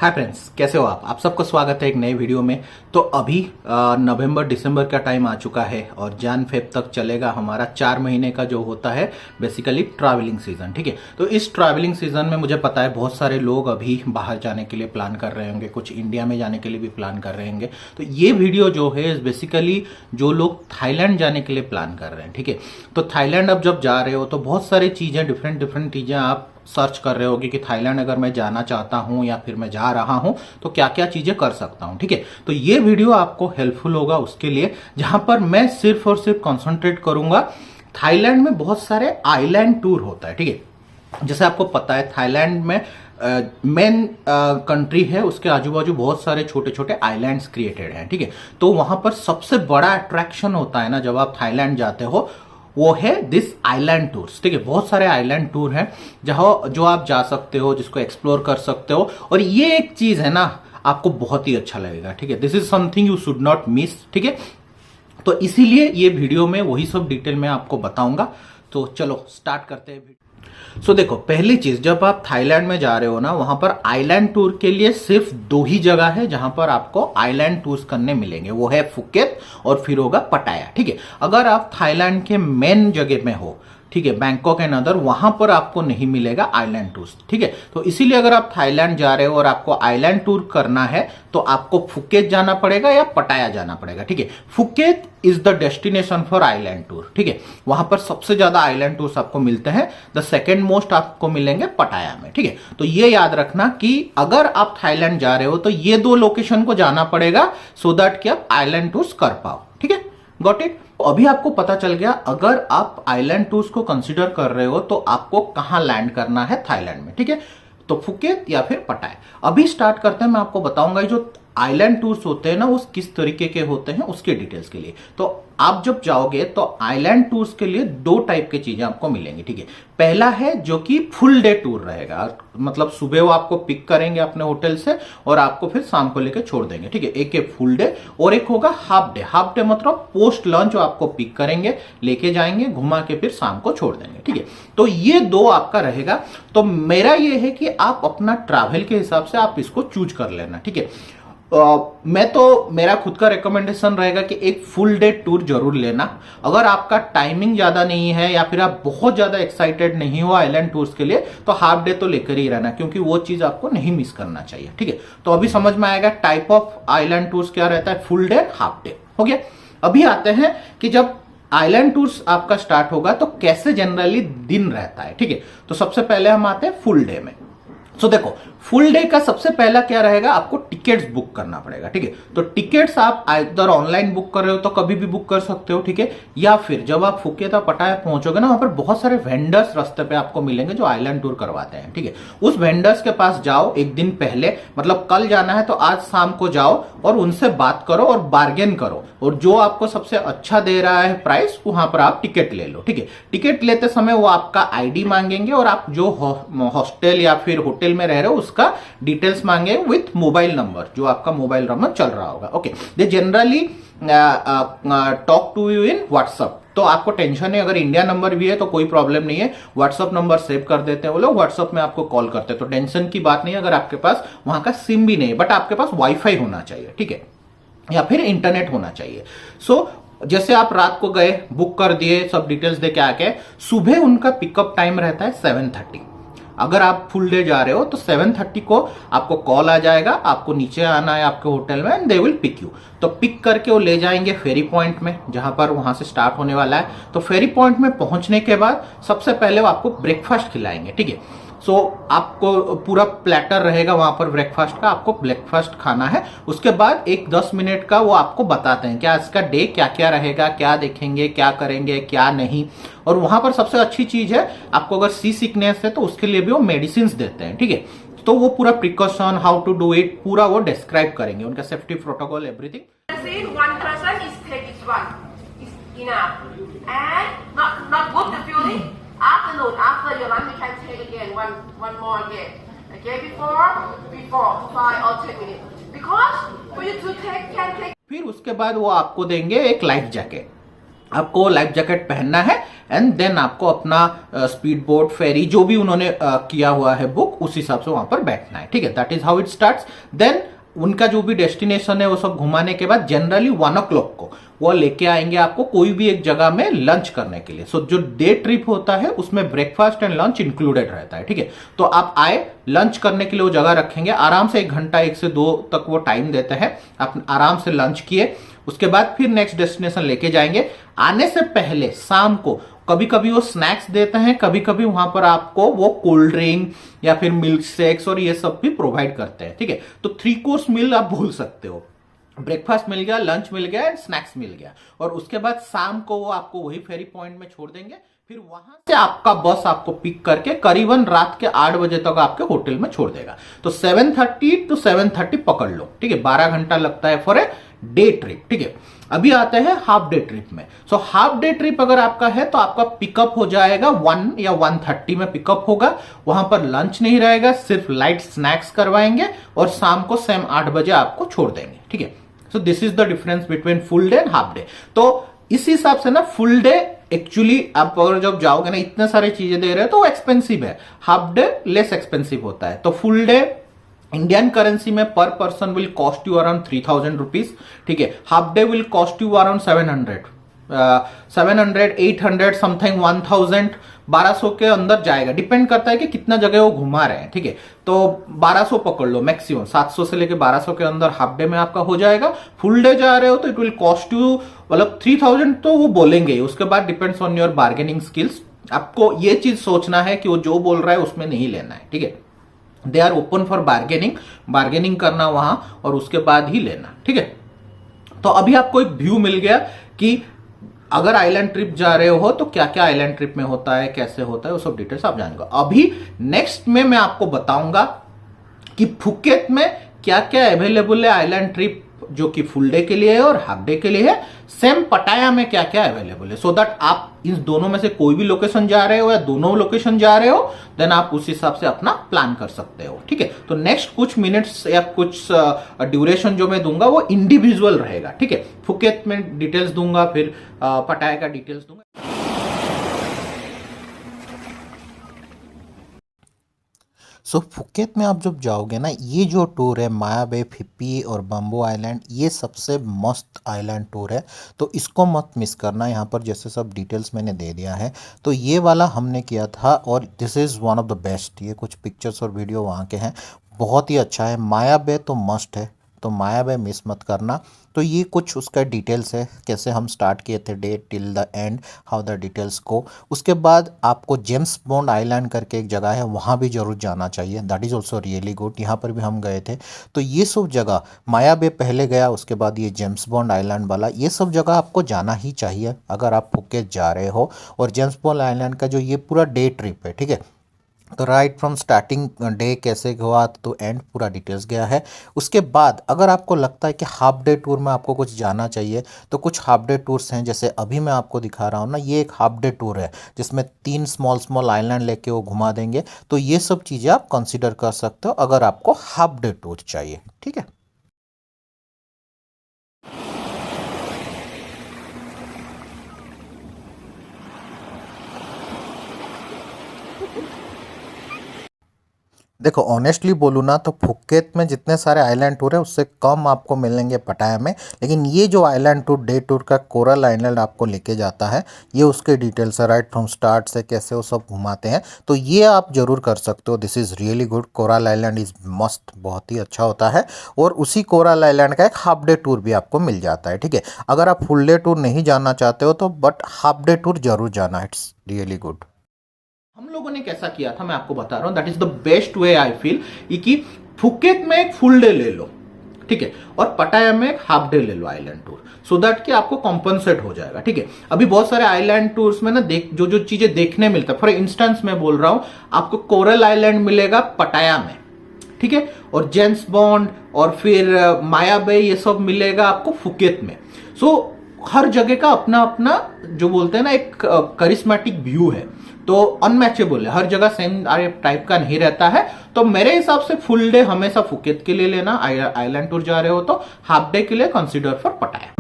Hi friends, कैसे हो आप सबका स्वागत है एक नए वीडियो में। तो अभी नवंबर दिसंबर का टाइम आ चुका है और जन फेब तक चलेगा हमारा 4 महीने का जो होता है बेसिकली ट्रैवलिंग सीजन। ठीक है, तो इस ट्रैवलिंग सीजन में मुझे पता है बहुत सारे लोग अभी बाहर जाने के लिए प्लान कर रहे होंगे, कुछ इंडिया में जाने के लिए भी प्लान कर रहे होंगे। तो ये वीडियो जो है बेसिकली जो लोग थाईलैंड जाने के लिए प्लान कर रहे हैं, ठीक है, तो थाईलैंड अब जब जा रहे हो तो बहुत सारी चीजें डिफरेंट चीजें आप सर्च कर रहे होगे कि थाईलैंड अगर मैं जाना चाहता हूं या फिर मैं जा रहा हूं तो क्या क्या चीजें कर सकता हूं। ठीक है, तो ये वीडियो आपको हेल्पफुल होगा उसके लिए, जहां पर मैं सिर्फ और सिर्फ कंसंट्रेट करूंगा। थाईलैंड में बहुत सारे आइलैंड टूर होता है, ठीक है, जैसे आपको पता है थाईलैंड में मेन कंट्री है, उसके आजू बाजू बहुत सारे छोटे छोटे आइलैंड्स क्रिएटेड हैं। ठीक है, तो वहां पर सबसे बड़ा अट्रैक्शन होता है ना जब आप थाईलैंड जाते हो, वो है दिस आइलैंड टूर्स। ठीक है, बहुत सारे आइलैंड टूर हैं जहां जो आप जा सकते हो, जिसको एक्सप्लोर कर सकते हो। और ये एक चीज है ना, आपको बहुत ही अच्छा लगेगा। ठीक है, this is something you should not miss. ठीक है, तो इसीलिए ये वीडियो में वही सब डिटेल में आपको बताऊंगा। तो चलो स्टार्ट करते हैं। देखो, पहली चीज, जब आप थाईलैंड में जा रहे हो ना, वहां पर आइलैंड टूर के लिए सिर्फ 2 ही जगह है जहां पर आपको आइलैंड टूर्स करने मिलेंगे, वो है फुकेत और फिर होगा पटाया। ठीक है, अगर आप थाईलैंड के मेन जगह में हो, ठीक है, बैंकॉक एंड अदर, वहां पर आपको नहीं मिलेगा आइलैंड टूर्स। ठीक है, तो इसीलिए अगर आप थाईलैंड जा रहे हो और आपको आइलैंड टूर करना है तो आपको फुकेत जाना पड़ेगा या पटाया जाना पड़ेगा। ठीक है, Phuket is the destination for island tour. ठीक है, वहां पर सबसे ज्यादा आइलैंड टूर्स आपको मिलते हैं। द सेकेंड मोस्ट आपको मिलेंगे पटाया में। ठीक है, तो ये याद रखना कि अगर आप थाईलैंड जा रहे हो तो ये 2 लोकेशन को जाना पड़ेगा सो दैट कि आप आइलैंड टूर्स कर पाओ। ठीक है, गॉट इट। अभी आपको पता चल गया, अगर आप आइलैंड टूर्स को कंसीडर कर रहे हो तो आपको कहां लैंड करना है थाईलैंड में। ठीक है, तो फुकेत या फिर पटाया। अभी स्टार्ट करते हैं, मैं आपको बताऊंगा जो आइलैंड टूर्स होते हैं ना वो किस तरीके के होते हैं, उसके डिटेल्स के लिए। तो आप जब जाओगे तो आइलैंड टूर्स के लिए 2 टाइप की चीजें आपको मिलेंगी। ठीक है, पहला है जो कि फुल डे टूर रहेगा, मतलब सुबह वो आपको पिक करेंगे अपने होटल से और आपको फिर शाम को लेकर छोड़ देंगे। ठीक है, एक है फुल डे और एक होगा हाफ डे। हाफ डे मतलब पोस्ट लंच आपको पिक करेंगे, लेके जाएंगे, घुमा के फिर शाम को छोड़ देंगे। ठीक है, तो ये 2 आपका रहेगा। तो मेरा ये है कि आप अपना ट्रैवल के हिसाब से आप इसको चूज कर लेना। ठीक है, मेरा खुद का रिकमेंडेशन रहेगा कि एक फुल डे टूर जरूर लेना। अगर आपका टाइमिंग ज्यादा नहीं है या फिर आप बहुत ज्यादा एक्साइटेड नहीं हो आइलैंड टूर्स के लिए तो हाफ डे तो लेकर ही रहना, क्योंकि वो चीज आपको नहीं मिस करना चाहिए। ठीक है, तो अभी समझ में आएगा टाइप ऑफ आइलैंड टूर्स क्या रहता है, फुल डे, हाफ डे। हो गया। अभी आते हैं कि जब आइलैंड टूर्स आपका स्टार्ट होगा तो कैसे जनरली दिन रहता है। ठीक है, तो सबसे पहले हम आते हैं फुल डे में। देखो, फुल डे का सबसे पहला क्या रहेगा, आपको टिकट्स बुक करना पड़ेगा। ठीक है, तो टिकट्स आप इधर ऑनलाइन बुक कर रहे हो तो कभी भी बुक कर सकते हो। ठीक है, या फिर जब आप फुकेत पटाया पहुंचोगे ना, वहां पर बहुत सारे वेंडर्स रास्ते पे आपको मिलेंगे जो आइलैंड टूर करवाते हैं। ठीक है, उस वेंडर्स के पास जाओ एक दिन पहले, मतलब कल जाना है तो आज शाम को जाओ और उनसे बात करो और बार्गेन करो, और जो आपको सबसे अच्छा दे रहा है प्राइस, वहां पर आप टिकट ले लो। ठीक है, टिकट लेते समय वो आपका आईडी मांगेंगे और आप जो हॉस्टल या फिर होटल में रह रहे हो उसका डिटेल्स मांगे विथ मोबाइल नंबर, जो आपका मोबाइल नंबर चल रहा होगा। Okay, they generally talk to you in WhatsApp. तो आपको टेंशन नहीं, अगर इंडिया नंबर भी है तो कोई प्रॉब्लम नहीं है, व्हाट्सएप नंबर सेव कर देते हैं वो लोग, व्हाट्सएप में आपको कॉल करते हैं, तो टेंशन की बात नहीं है। अगर आपके पास वहां का सिम भी नहीं है बट आपके पास वाईफाई होना चाहिए, ठीक है, या फिर इंटरनेट होना चाहिए। जैसे आप रात को गए, बुक कर दिए, सब डिटेल्स दे के आके, सुबह उनका पिकअप टाइम रहता है 7:30। अगर आप फुल डे जा रहे हो तो 7:30 को आपको कॉल आ जाएगा, आपको नीचे आना है आपके होटल में and they will pick you. तो पिक करके वो ले जाएंगे फेरी पॉइंट में, जहां पर वहां से स्टार्ट होने वाला है। तो फेरी पॉइंट में पहुंचने के बाद सबसे पहले वो आपको ब्रेकफास्ट खिलाएंगे। ठीक है, आपको पूरा प्लेटर रहेगा वहां पर ब्रेकफास्ट का, आपको ब्रेकफास्ट खाना है। उसके बाद एक 10 मिनट का वो आपको बताते हैं क्या इसका डे क्या क्या रहेगा, क्या देखेंगे, क्या करेंगे, क्या नहीं। और वहां पर सबसे अच्छी चीज है, आपको अगर सी सिकनेस है तो उसके लिए भी वो मेडिसिन देते हैं। ठीक है, तो वो पूरा precaution, how to do it, पूरा वो डिस्क्राइब करेंगे, उनका safety protocol, everything. Afternoon, after your lunch, you can take again one more again. Okay, before 5 or 10 minutes. Because for you to can take. फिर उसके बाद वो आपको देंगे एक लाइफ जैकेट। आपको लाइफ जैकेट पहनना है एंड देन आपको अपना स्पीड बोट फेरी जो भी उन्होंने किया हुआ है बुक उस हिसाब से वहां पर बैठना है, ठीक है। That is how it starts. Then उनका जो भी डेस्टिनेशन है वो सब घुमाने के बाद जनरली 1 o'clock को वो लेके आएंगे आपको कोई भी एक जगह में लंच करने के लिए। सो जो डे ट्रिप होता है उसमें ब्रेकफास्ट एंड लंच इंक्लूडेड रहता है, ठीक है। तो आप आए लंच करने के लिए वो जगह रखेंगे, आराम से 1 घंटा 1 से 2 तक वो टाइम देते हैं, आप आराम से लंच किए, उसके बाद फिर नेक्स्ट डेस्टिनेशन लेके जाएंगे। आने से पहले शाम को कभी कभी वो स्नैक्स देते हैं, कभी कभी वहां पर आपको वो कोल्ड ड्रिंक या फिर मिल्क शेक्स और ये सब भी प्रोवाइड करते हैं, ठीक है। तो 3 कोर्स मील आप भूल सकते हो, ब्रेकफास्ट मिल गया, लंच मिल गया एंड स्नैक्स मिल गया, और उसके बाद शाम को वो आपको वही फेरी पॉइंट में छोड़ देंगे। फिर वहां से आपका बस आपको पिक करके करीबन रात के 8 बजे तक आपके होटल में छोड़ देगा। तो 7:30 to 7:30 पकड़ लो, ठीक है। 12 घंटा लगता है फॉर ए डे ट्रिप, ठीक है। अभी आते हैं हाफ डे ट्रिप में। सो हाफ डे ट्रिप अगर आपका है तो आपका पिकअप हो जाएगा 1 या 1:30 में पिकअप होगा। वहां पर लंच नहीं रहेगा, सिर्फ लाइट स्नैक्स करवाएंगे और शाम को सेम 8 बजे आपको छोड़ देंगे, ठीक है। So this is the difference between full day and half day. तो इस हिसाब से ना फुल डे एक्चुअली आप अगर जब जाओगे ना इतने सारे चीजें दे रहे हो तो वो एक्सपेंसिव है, हाफ डे लेस एक्सपेंसिव होता है। तो फुल डे इंडियन करेंसी में पर person will cost you around 3000 rupees, ठीक है। Half day will cost you around 700 800 something 1000 1200 के अंदर जाएगा, डिपेंड करता है कि कितना जगह वो घुमा रहे हैं, ठीक है। तो 1200 पकड़ लो मैक्सिमम, 700 से लेके 1200 के अंदर हाफ डे में आपका हो जाएगा। फुल डे जा रहे हो तो इट विल कॉस्ट यू मतलब 3000 तो वो बोलेंगे, उसके बाद depends on your bargaining skills. आपको ये चीज सोचना है कि वो जो बोल रहा है उसमें नहीं लेना है, ठीक है। They are open for bargaining करना वहां और उसके बाद ही लेना, ठीक है। तो अभी आपको एक व्यू मिल गया कि अगर आइलैंड ट्रिप जा रहे हो तो क्या क्या आइलैंड ट्रिप में होता है, कैसे होता है, वो सब डिटेल्स आप जानेंगे। अभी नेक्स्ट में मैं आपको बताऊंगा कि फुकेत में क्या क्या अवेलेबल है आइलैंड ट्रिप जो कि फुल डे के लिए है और हाफ डे के लिए है। सेम पटाया में क्या क्या अवेलेबल है, सो दैट आप इन दोनों में से कोई भी लोकेशन जा रहे हो या दोनों लोकेशन जा रहे हो देन आप उस हिसाब से अपना प्लान कर सकते हो, ठीक है। तो नेक्स्ट कुछ मिनट्स या कुछ ड्यूरेशन जो मैं दूंगा वो इंडिविजुअल रहेगा, ठीक है। फुकेत में डिटेल्स दूंगा, फिर पटाया का डिटेल्स दूंगा। सो फुकेत में आप जब जाओगे ना, ये जो टूर है माया बे, फिप्पी और बम्बो आइलैंड, ये सबसे मस्त आइलैंड टूर है, तो इसको मत मिस करना। यहाँ पर जैसे सब डिटेल्स मैंने दे दिया है, तो ये वाला हमने किया था और this is one of the best. ये कुछ पिक्चर्स और वीडियो वहाँ के हैं, बहुत ही अच्छा है। माया बे तो मस्ट है, तो माया बे मिस मत करना। तो ये कुछ उसका डिटेल्स है, कैसे हम स्टार्ट किए थे day till the end, how the details को। उसके बाद आपको जेम्स बॉन्ड आइलैंड करके एक जगह है, वहाँ भी ज़रूर जाना चाहिए, that is also really good. यहाँ पर भी हम गए थे। तो ये सब जगह, माया बे पहले गया, उसके बाद ये जेम्स बॉन्ड आइलैंड वाला, ये सब जगह आपको जाना ही चाहिए अगर आप फुकेत जा रहे हो। और जेम्स बॉन्ड आइलैंड का जो ये पूरा डे ट्रिप है, ठीक है, तो राइट फ्रॉम स्टार्टिंग डे कैसे हुआ तो एंड पूरा डिटेल्स गया है। उसके बाद अगर आपको लगता है कि हाफ डे टूर में आपको कुछ जाना चाहिए, तो कुछ हाफ डे टूर्स हैं, जैसे अभी मैं आपको दिखा रहा हूँ ना, ये एक हाफ डे टूर है जिसमें 3 स्मॉल आइलैंड लेके वो घुमा देंगे। तो ये सब चीज़ें आप कंसिडर कर सकते हो अगर आपको हाफ डे टूर चाहिए, ठीक है। देखो ऑनेस्टली बोलूँ ना तो फुकेत में जितने सारे आइलैंड टूर है उससे कम आपको मिलेंगे पटाया में, लेकिन ये जो आइलैंड टूर डे टूर का कोरल आइलैंड आपको लेके जाता है, ये उसके डिटेल्स है राइट फ्रॉम स्टार्ट से कैसे वो सब घुमाते हैं, तो ये आप जरूर कर सकते हो। This is really good. Coral island is मस्त, बहुत ही अच्छा होता है। और उसी कोरल आइलैंड का एक हाफ डे टूर भी आपको मिल जाता है, ठीक है। अगर आप फुल डे टूर नहीं जाना चाहते हो तो बट हाफ डे टूर जरूर जाना, इट्स रियली गुड। हम लोगों ने कैसा किया था मैं आपको बता रहा हूं, that is the best way I feel कि फुकेत में एक फुल डे ले लो, ठीक है, और पटाया में एक हाफ डे ले लो आइलैंड टूर, सो दैट कि आपको कॉम्पनसेट हो जाएगा, ठीक है। अभी बहुत सारे आइलैंड टूर्स में ना जो चीजें देखने मिलता है, फॉर इंस्टेंस मैं बोल रहा हूं, आपको कोरल आइलैंड मिलेगा पटाया में, ठीक है, और जेम्स बॉन्ड और फिर माया बे ये सब मिलेगा आपको फुकेत में। सो हर जगह का अपना अपना जो बोलते हैं ना एक करिश्मेटिक व्यू है, तो अनमैचेबल है, हर जगह सेम टाइप का नहीं रहता है। तो मेरे हिसाब से फुल डे हमेशा फुकेत के लिए लेना, आइलैंड टूर जा रहे हो तो हाफ डे के लिए कंसीडर फॉर पटाया।